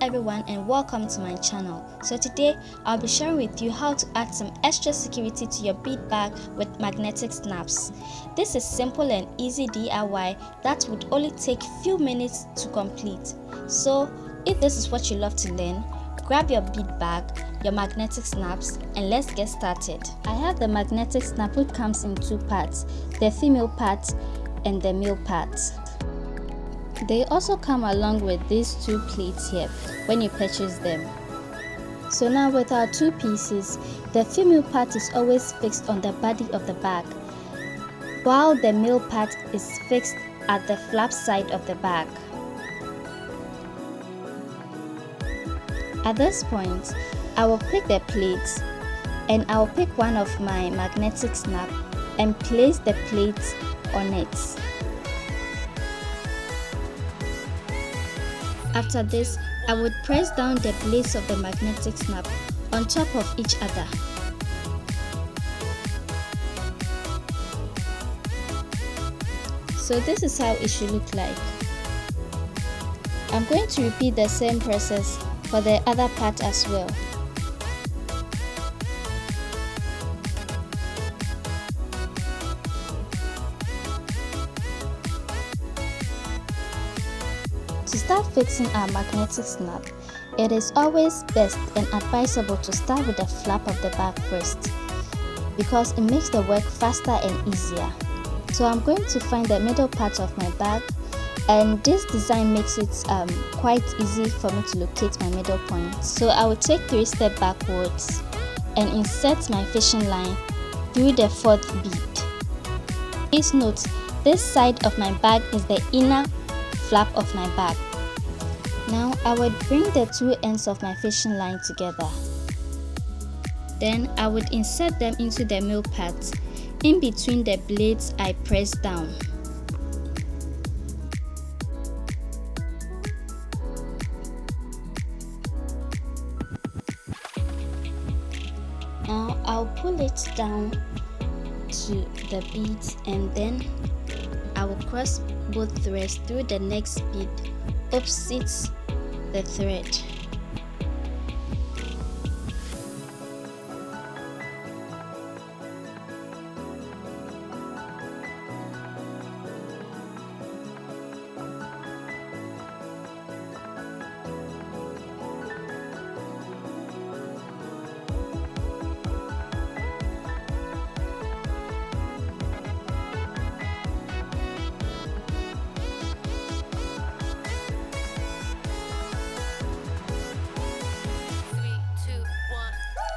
everyone and welcome to my channel. So today I'll be sharing with you how to add some extra security to your bead bag with magnetic snaps. This is simple and easy DIY that would only take few minutes to complete. So if this is what you love to learn, grab your bead bag, your magnetic snaps, and let's get started. I have the magnetic snap which comes in two parts, the female part and the male part. They also come along with these two plates here when you purchase them. So now with our two pieces, the female part is always fixed on the body of the bag, while the male part is fixed at the flap side of the bag. At this point, I will pick the plates and I will pick one of my magnetic snap and place the plates on it. After this, I would press down the blades of the magnetic snap on top of each other. So this is how it should look like. I'm going to repeat the same process for the other part as well. To start fixing our magnetic snap, it is always best and advisable to start with the flap of the bag first, because it makes the work faster and easier. So I'm going to find the middle part of my bag, and this design makes it quite easy for me to locate my middle point. So I will take 3 steps backwards and insert my fishing line through the 4th bead. Please note, this side of my bag is the inner flap of my bag. Now I would bring the 2 ends of my fishing line together. Then I would insert them into the male part, in between the blades I press down. Now I'll pull it down to the beads and then I will cross both threads through the next bead opposite the thread.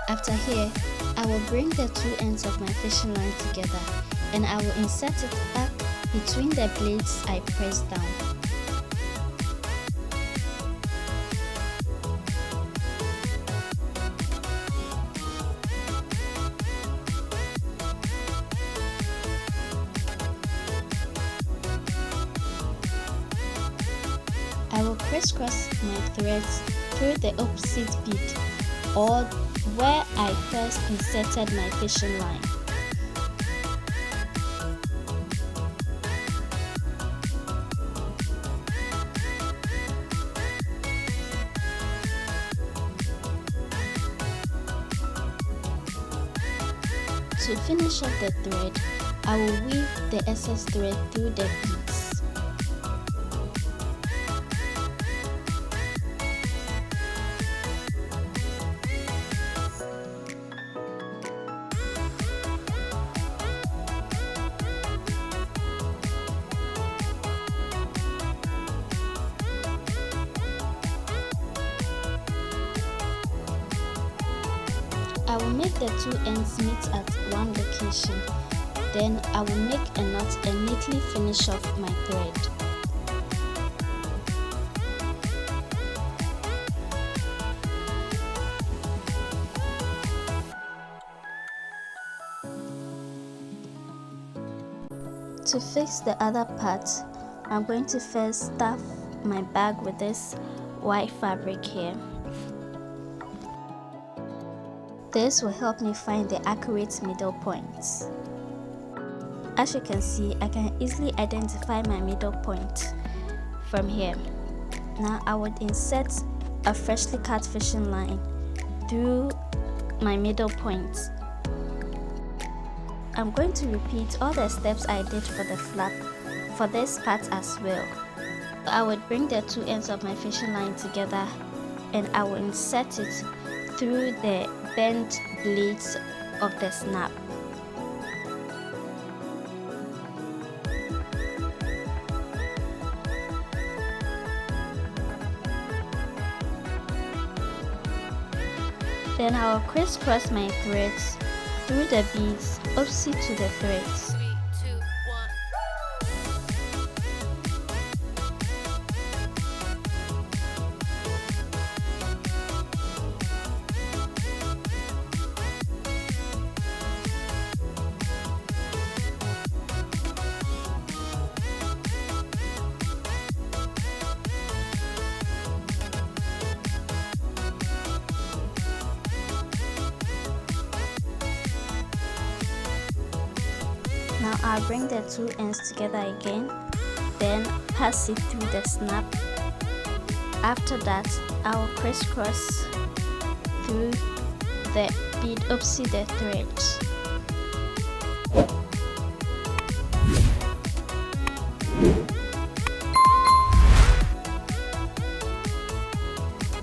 After here, I will bring the 2 ends of my fishing line together and I will insert it back between the blades I pressed down. I will crisscross my threads through the opposite bead, or where I first inserted my fishing line. To finish off the thread, I will weave the excess thread through the beads. I will make the 2 ends meet at one location. Then I will make a knot and neatly finish off my thread. To fix the other part, I'm going to first stuff my bag with this white fabric here. This will help me find the accurate middle points. As you can see, I can easily identify my middle point from here. Now I would insert a freshly cut fishing line through my middle point. I'm going to repeat all the steps I did for the flap for this part as well. I would bring the two ends of my fishing line together and I will insert it through the bent blades of the snap. Then I will crisscross my threads through the beads opposite to the threads. Now I'll bring the two ends together again, then pass it through the snap. After that, I will crisscross through the bead opposite the threads.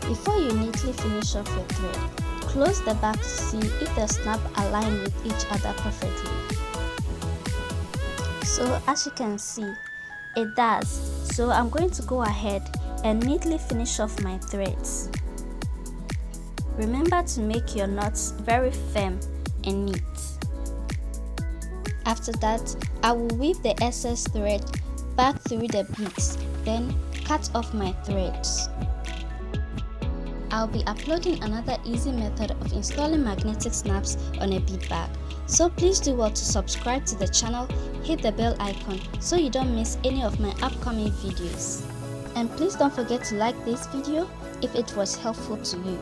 Before you neatly finish off your thread, close the back to see if the snap align with each other perfectly. So as you can see, it does. So I'm going to go ahead and neatly finish off my threads. Remember to make your knots very firm and neat. After that, I will weave the excess thread back through the beads, then cut off my threads. I'll be uploading another easy method of installing magnetic snaps on a bead bag. So please do well to subscribe to the channel, hit the bell icon so you don't miss any of my upcoming videos. And please don't forget to like this video if it was helpful to you.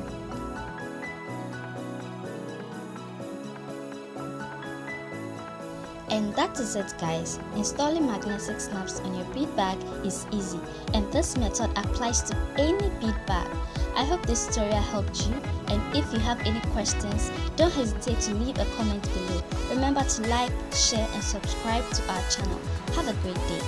And that is it guys, installing magnetic snaps on your bead bag is easy and this method applies to any bead bag. I hope this tutorial helped you, and if you have any questions, don't hesitate to leave a comment below. Remember to like, share and subscribe to our channel. Have a great day.